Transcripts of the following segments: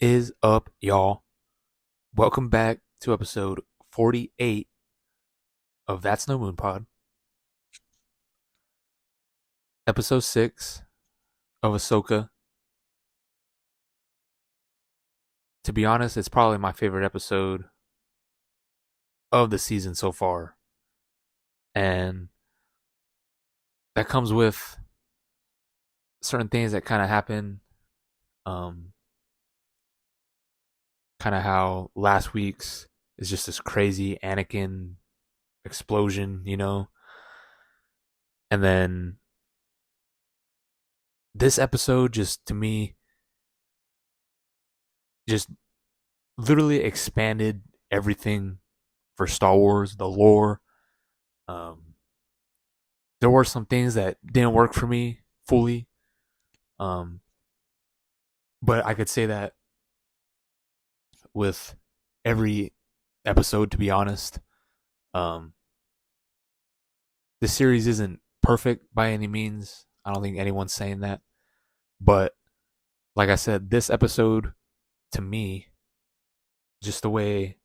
Is up, y'all? Welcome back to episode 48 of That's No Moon Pod, episode 6 of Ahsoka. To be honest, it's probably my favorite episode of the season so far. And that comes with certain things that kind of happen. Um, Kind of how last week's is just this crazy Anakin explosion. And then this episode just to me just literally expanded everything for Star Wars, the lore. Um, there were some things that didn't work for me fully, um, but I could say that with every episode. To be honest, um, the series isn't perfect by any means. I don't think anyone's saying that, but like I said, this episode to me, just the way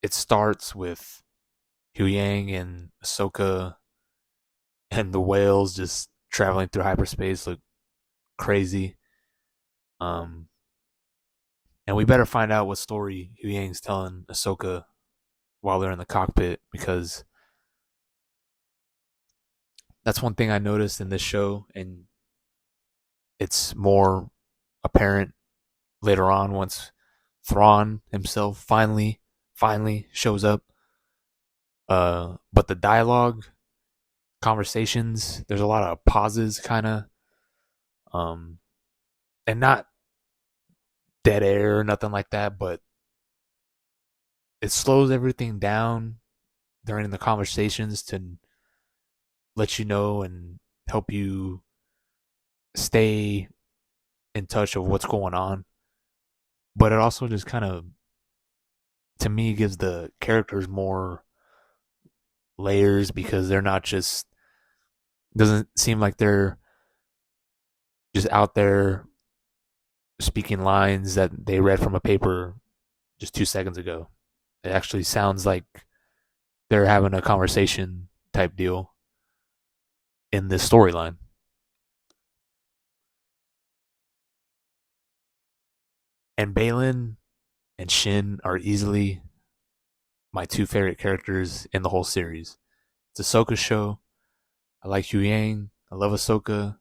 it starts with Yang and Ahsoka and the whales just traveling through hyperspace look crazy. Um, and we better find out what story Yang's telling Ahsoka while they're in the cockpit, because that's one thing I noticed in this show, and it's more apparent later on once Thrawn himself finally shows up. But the dialogue, conversations, there's a lot of pauses, kind of, um, and not dead air or nothing like that, but it slows everything down during the conversations to let you know and help you stay in touch of what's going on. But it also just kind of, to me, gives the characters more layers, because they're not just, doesn't seem like they're just out there speaking lines that they read from a paper just 2 seconds ago. It actually sounds like they're having a conversation type deal in this storyline. And Balin and Shin are easily my two favorite characters in the whole series. It's Ahsoka's show. I like Yang. I love Ahsoka.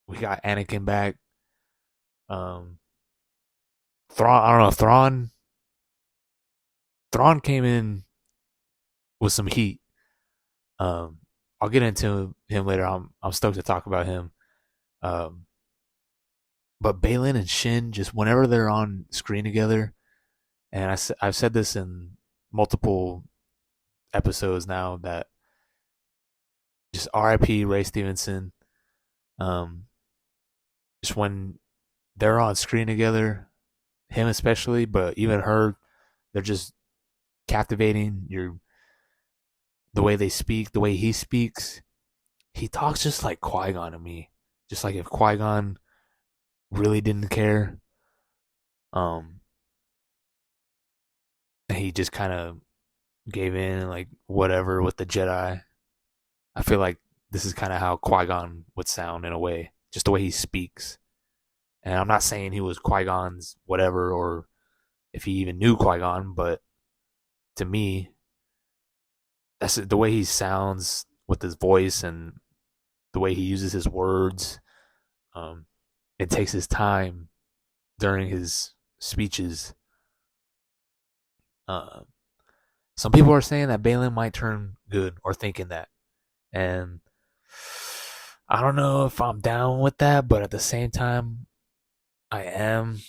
We got Anakin back. Um, Thrawn. I don't know. Thrawn came in with some heat. Um, I'll get into him later. I'm stoked to talk about him. Um, but Balin and Shin, just whenever they're on screen together, and I've said this in multiple episodes now, that just R.I.P. Ray Stevenson. Um, just when they're on screen together, him especially, but even her, they're just captivating. The way they speak, the way he speaks. He talks just like Qui-Gon to me. Just like if Qui-Gon really didn't care. Um and he just kind of gave in and like whatever with the Jedi. I feel like this is kind of how Qui-Gon would sound in a way, just the way he speaks. And I'm not saying he was Qui-Gon's whatever, or if he even knew Qui-Gon, but to me, that's the way he sounds with his voice and the way he uses his words. Um, and takes his time during his speeches. Uh, some people are saying that Balin might turn good, or thinking that, and I don't know if I'm down with that, but at the same time, I am.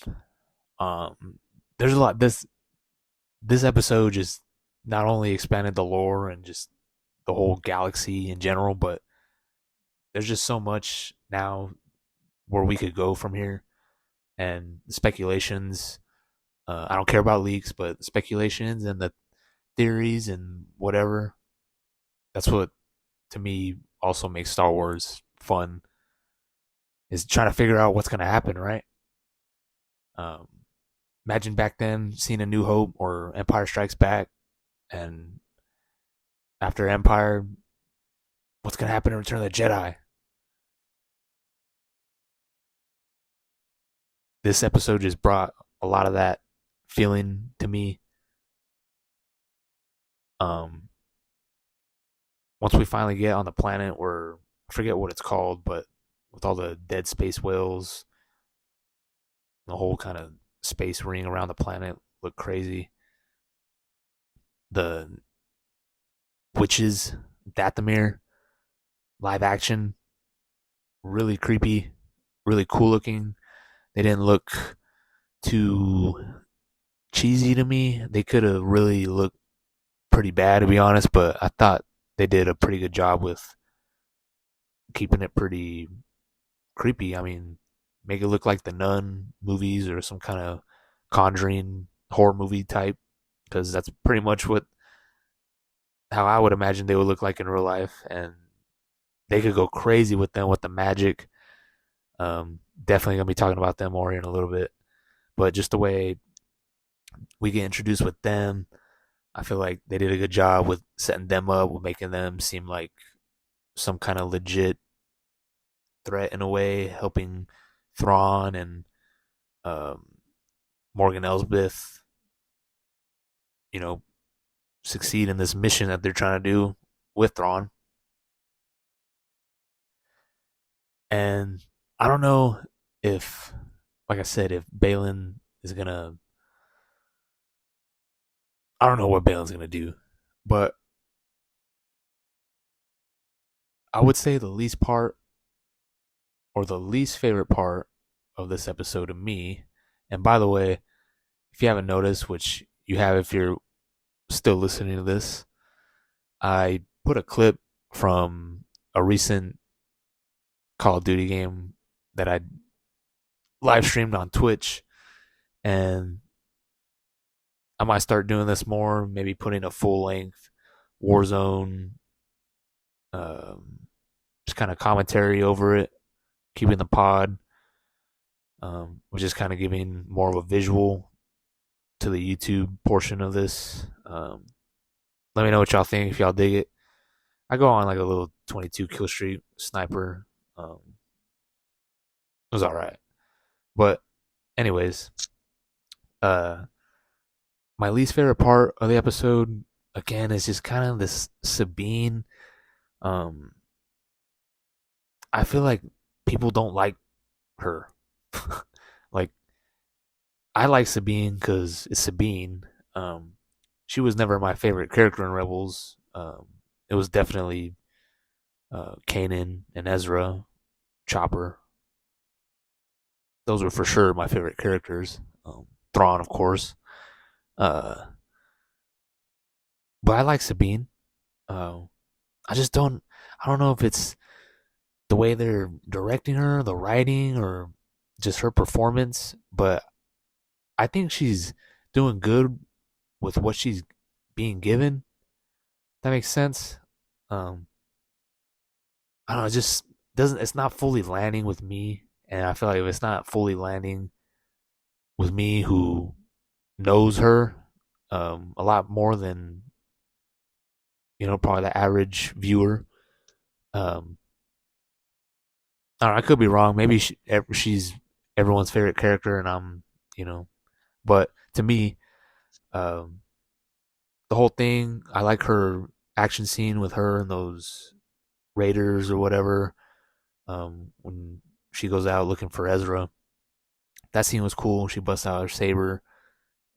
There's a lot. This episode just not only expanded the lore and just the whole galaxy in general, but there's just so much now where we could go from here, and speculations. I don't care about leaks, but speculations and the theories and whatever. That's what, to me, also makes Star Wars fun. Is trying to figure out what's gonna happen, right? Um, Imagine back then seeing A New Hope or Empire Strikes Back, and after Empire, what's gonna happen in Return of the Jedi? This episode just brought a lot of that feeling to me. Um, Once we finally get on the planet where I forget what it's called, but with all the dead space whales, the whole kind of space ring around the planet looked crazy. The witches, Dathomir, live action, really creepy, really cool looking. They didn't look too cheesy to me. They could have really looked pretty bad, to be honest, but I thought they did a pretty good job with keeping it pretty creepy. I mean, make it look like the Nun movies or some kind of Conjuring horror movie type, because that's pretty much what how I would imagine they would look like in real life, and they could go crazy with them with the magic. Definitely gonna be talking about them more in a little bit, but just the way we get introduced with them, I feel like they did a good job with setting them up, with making them seem like some kind of legit threat in a way, helping Thrawn and um, Morgan Elsbeth, you know, succeed in this mission that they're trying to do with Thrawn. And I don't know if, like I said, if Balin is gonna, I don't know what Balin's gonna do, but I would say the least part or the least favorite part of this episode to me. And by the way, if you haven't noticed, which you have if you're still listening to this, I put a clip from a recent Call of Duty game that I live streamed on Twitch, and I might start doing this more, maybe putting a full length Warzone, just kind of commentary over it, keeping the pod, which is kind of giving more of a visual to the YouTube portion of this. Let me know what y'all think if y'all dig it. I go on like a little 22 kill streak sniper. It was all right, but anyways, uh, my least favorite part of the episode again is just kind of this Sabine. Um, I feel like people don't like her. Like I like Sabine because it's Sabine. She was never my favorite character in Rebels. It was definitely Kanan and Ezra, Chopper. Those were for sure my favorite characters. Thrawn, of course. Uh, but I like Sabine. Uh, I just don't. I don't know if it's the way they're directing her, the writing, or just her performance. But I think she's doing good with what she's being given. That makes sense. Um, I don't know. It just doesn't. It's not fully landing with me, and I feel like if it's not fully landing with me, who knows her a lot more than probably the average viewer. Um, I don't know. I could be wrong. Maybe she's everyone's favorite character, and I'm, you know. But to me, um, the whole thing, I like her action scene with her and those raiders or whatever. When she goes out looking for Ezra, that scene was cool. She busts out her saber,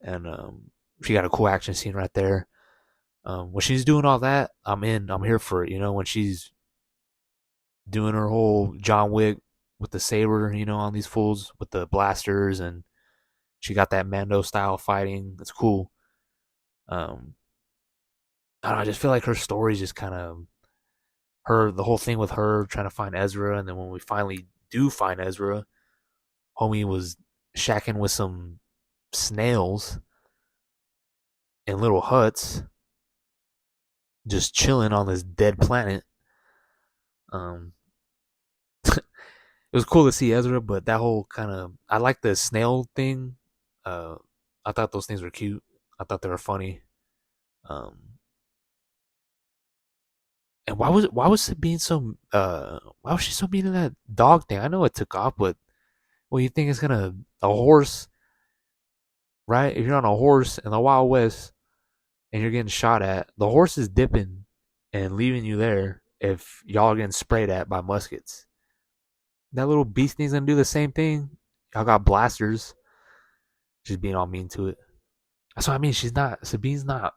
and she got a cool action scene right there. When she's doing all that, I'm in. I'm here for it. When she's doing her whole John Wick with the saber, on these fools with the blasters, and she got that Mando style fighting. It's cool. Um, I don't know, I just feel like her story's just kind of the whole thing with her trying to find Ezra, and then when we finally do find Ezra, homie was shacking with some snails in little huts, just chilling on this dead planet. Um, it was cool to see Ezra, but that whole kind of I like the snail thing. Uh, I thought those things were cute. I thought they were funny. Um, and why was it being so why was she so mean to that dog thing? I know it took off, but well, you think it's gonna a horse, right? If you're on a horse in the Wild West and you're getting shot at, the horse is dipping and leaving you there if y'all are getting sprayed at by muskets. That little beast thing's gonna do the same thing. Y'all got blasters. She's being all mean to it. That's what I mean. Sabine's not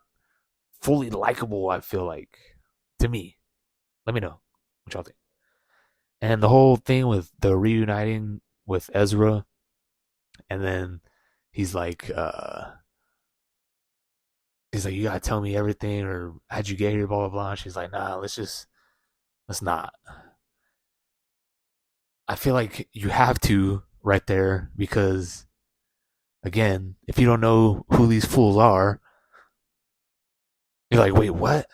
fully likable, I feel like. To me. Let me know what y'all think. And the whole thing with the reuniting with Ezra, and then he's like, you gotta tell me everything, or how'd you get here, blah blah blah. She's like, nah, let's not. I feel like you have to right there because again, if you don't know who these fools are, you're like, wait, what?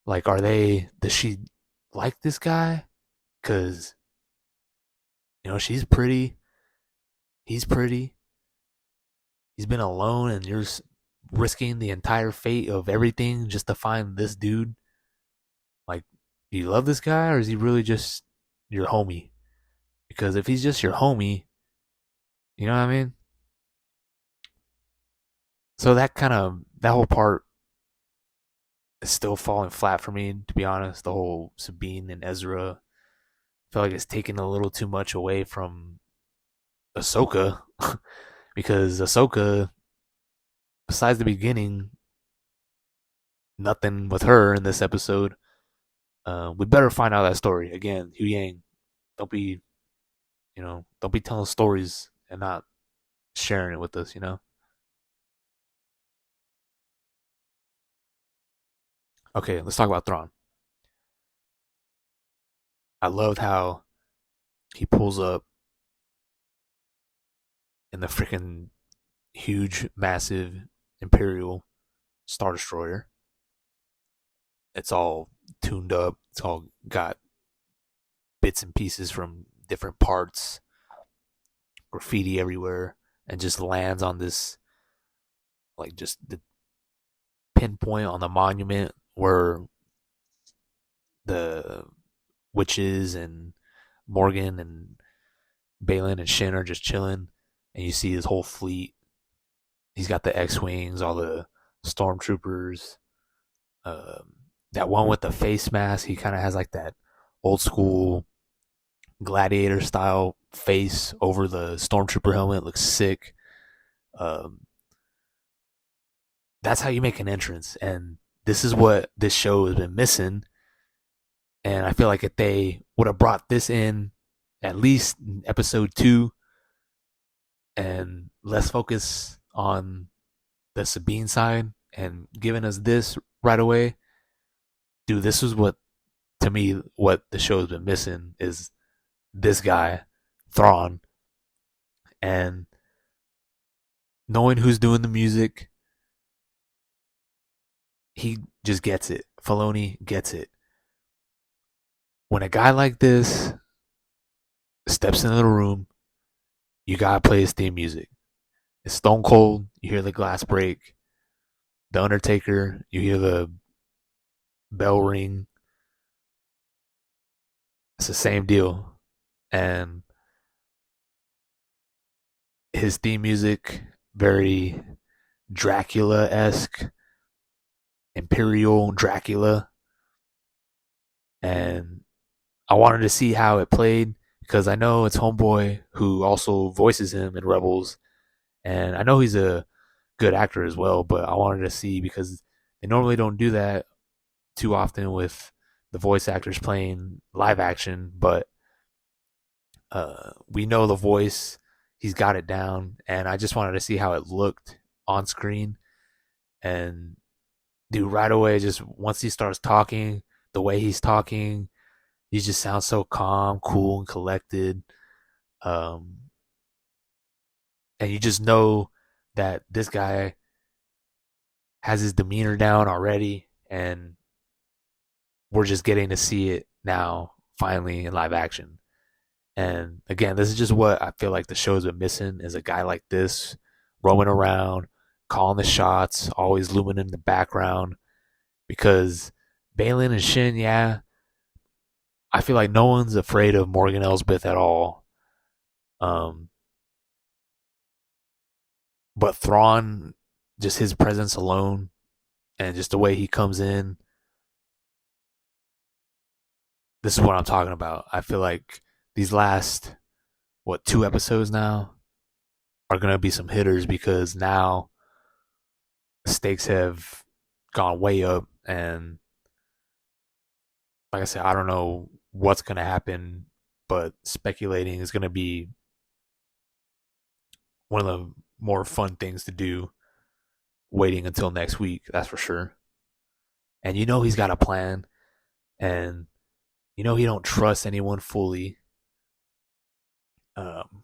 Like, does she like this guy? Cause, she's pretty. He's pretty. He's been alone and you're risking the entire fate of everything just to find this dude. Like, do you love this guy or is he really just your homie? Because if he's just your homie, you know what I mean? So that whole part is still falling flat for me, to be honest. The whole Sabine and Ezra, I feel like it's taken a little too much away from Ahsoka because Ahsoka, besides the beginning, nothing with her in this episode. We better find out that story again. Hu Yang, don't be, don't be telling stories and not sharing it with us. Okay, let's talk about Thrawn. I loved how he pulls up in the freaking huge, massive Imperial Star Destroyer. It's all tuned up. It's all got bits and pieces from different parts, graffiti everywhere, and just lands on this, like, just the pinpoint on the monument where the witches and Morgan and Balin and Shin are just chilling, and you see his whole fleet. He's got the X-wings, all the stormtroopers. That one with the face mask, he kind of has like that old school gladiator style face over the stormtrooper helmet. Looks sick. Um, that's how you make an entrance, and this is what this show has been missing. And I feel like if they would have brought this in at least in episode 2 and less focus on the Sabine side and giving us this right away, dude, this is what, to me, what the show has been missing is this guy, Thrawn, and knowing who's doing the music. He just gets it. Filoni gets it. When a guy like this steps into the room, you gotta play his theme music. It's Stone Cold. You hear the glass break. The Undertaker. You hear the bell ring. It's the same deal. And his theme music, very Dracula-esque, Imperial Dracula. And I wanted to see how it played because I know it's Homeboy who also voices him in Rebels. And I know he's a good actor as well, but I wanted to see because they normally don't do that too often with the voice actors playing live action, but we know the voice, he's got it down, and I just wanted to see how it looked on screen. And dude, right away, just once he starts talking, the way he's talking, he just sounds so calm, cool, and collected. Um, and you just know that this guy has his demeanor down already, and we're just getting to see it now, finally, in live action. And again, this is just what I feel like the show's been missing is a guy like this roaming around, calling the shots, always looming in the background. Because Balin and Shin, yeah, I feel like no one's afraid of Morgan Elsbeth at all. Um, but Thrawn, just his presence alone and just the way he comes in, this is what I'm talking about. I feel like these last, what, 2 episodes now are going to be some hitters because now the stakes have gone way up. And like I said, I don't know what's going to happen, but speculating is going to be one of the more fun things to do waiting until next week, that's for sure. And you know he's got a plan, and you know he don't trust anyone fully. Um,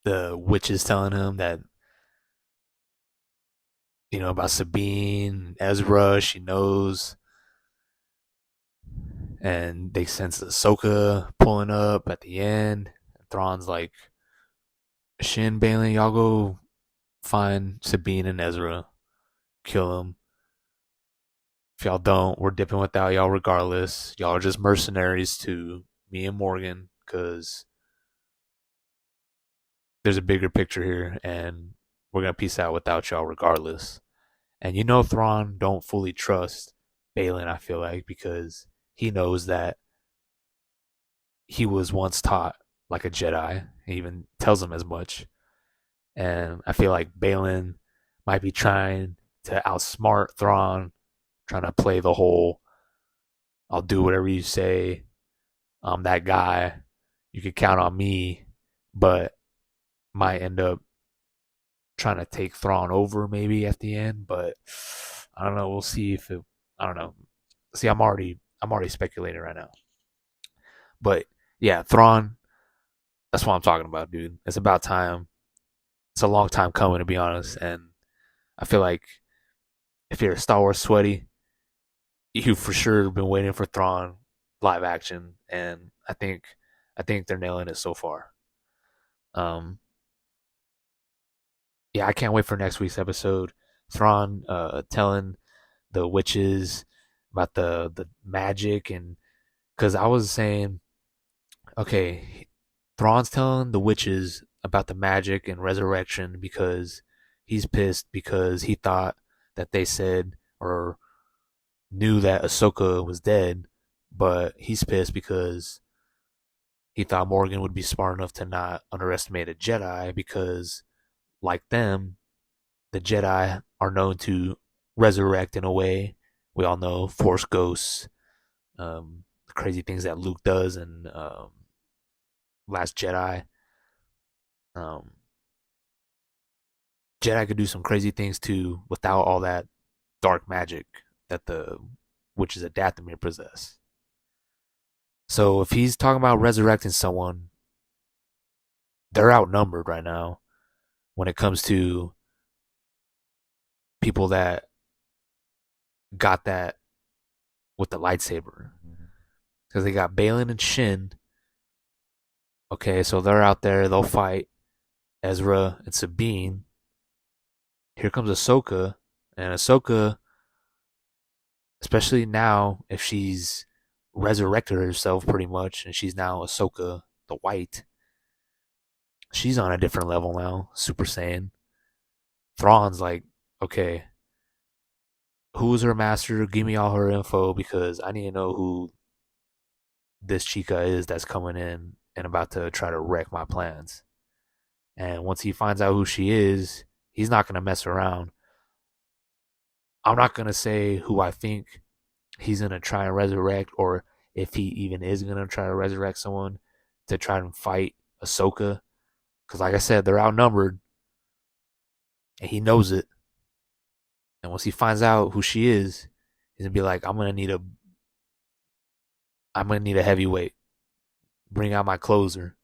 the witch is telling him that about Sabine, Ezra. She knows, and they sense Ahsoka pulling up at the end. Thrawn's like, Shin, Balin, y'all go find Sabine and Ezra, kill them. If y'all don't, we're dipping without y'all regardless. Y'all are just mercenaries to me and Morgan, because there's a bigger picture here, and we're gonna peace out without y'all regardless. And Thrawn don't fully trust Balin, I feel like, because he knows that he was once taught like a Jedi. He even tells him as much. And I feel like Balin might be trying to outsmart Thrawn, trying to play the whole I'll do whatever you say. I'm that guy. You can count on me, but might end up trying to take Thrawn over maybe at the end. But I don't know. We'll see if it. I don't know. See, I'm already speculating right now. But yeah, Thrawn. That's what I'm talking about, dude. It's about time. It's a long time coming, to be honest. And I feel like if you're a Star Wars sweaty, you for sure been waiting for Thrawn live action, and I think they're nailing it so far. Um, yeah, I can't wait for next week's episode. Thrawn telling the witches about the magic, and because I was saying, okay, Thrawn's telling the witches about the magic and resurrection because he's pissed because he thought that they said or knew that Ahsoka was dead, but he's pissed because he thought Morgan would be smart enough to not underestimate a Jedi because, like them, the Jedi are known to resurrect in a way. We all know Force ghosts, the crazy things that Luke does in Last Jedi. Um, Jedi could do some crazy things too without all that dark magic that the witches at Dathomir possess. So if he's talking about resurrecting someone, they're outnumbered right now when it comes to people that got that with the lightsaber. Because they got Balin and Shin. Okay, so they're out there, they'll fight Ezra and Sabine. Here comes Ahsoka, and Ahsoka, especially now, if she's resurrected herself pretty much, and she's now Ahsoka the White, she's on a different level now, Super Saiyan. Thrawn's like, okay, who's her master? Give me all her info because I need to know who this chica is that's coming in and about to try to wreck my plans. And once he finds out who she is, he's not going to mess around. I'm not going to say who I think he's going to try and resurrect or if he even is going to try to resurrect someone to try and fight Ahsoka. Because, like I said, they're outnumbered and he knows it. And once he finds out who she is, he's going to be like, I'm going to need a heavyweight. Bring out my closer.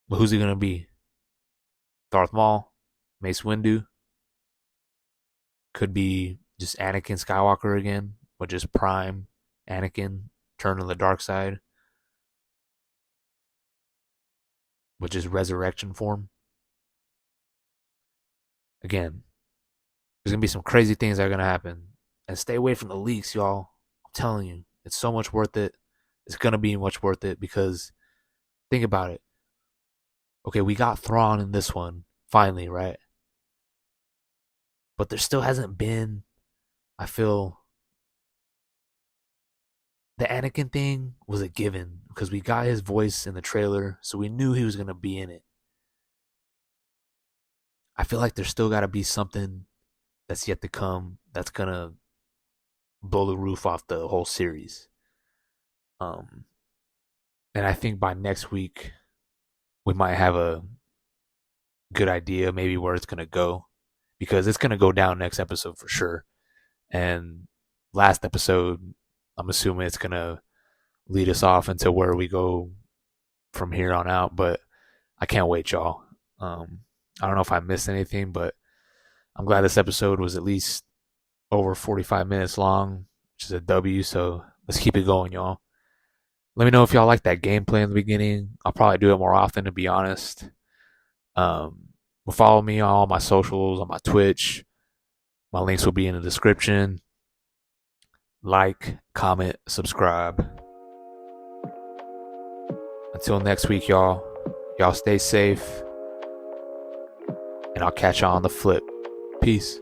But who's he going to be? Darth Maul? Mace Windu? Could be just Anakin Skywalker again, but just prime Anakin turn on the dark side. which is resurrection form. Again, there's gonna be some crazy things that are gonna happen. And stay away from the leaks, y'all. I'm telling you, it's so much worth it. It's gonna be much worth it because think about it. Okay, we got Thrawn in this one, finally, right? But there still hasn't been, I feel, the Anakin thing was a given because we got his voice in the trailer, so we knew he was gonna be in it. I feel like there's still gotta be something that's yet to come that's gonna blow the roof off the whole series. Um, and I think by next week we might have a good idea maybe where it's gonna go because it's gonna go down next episode for sure. And last episode, I'm assuming it's gonna lead us off into where we go from here on out. But I can't wait, y'all. I don't know if I missed anything, but I'm glad this episode was at least over 45 minutes long, which is a W. So let's keep it going, y'all. Let me know if y'all like that gameplay in the beginning. I'll probably do it more often, to be honest. Follow me on all my socials, on my Twitch. My links will be in the description. Like, comment, subscribe. Until next week, y'all. Y'all stay safe. And I'll catch y'all on the flip. Peace.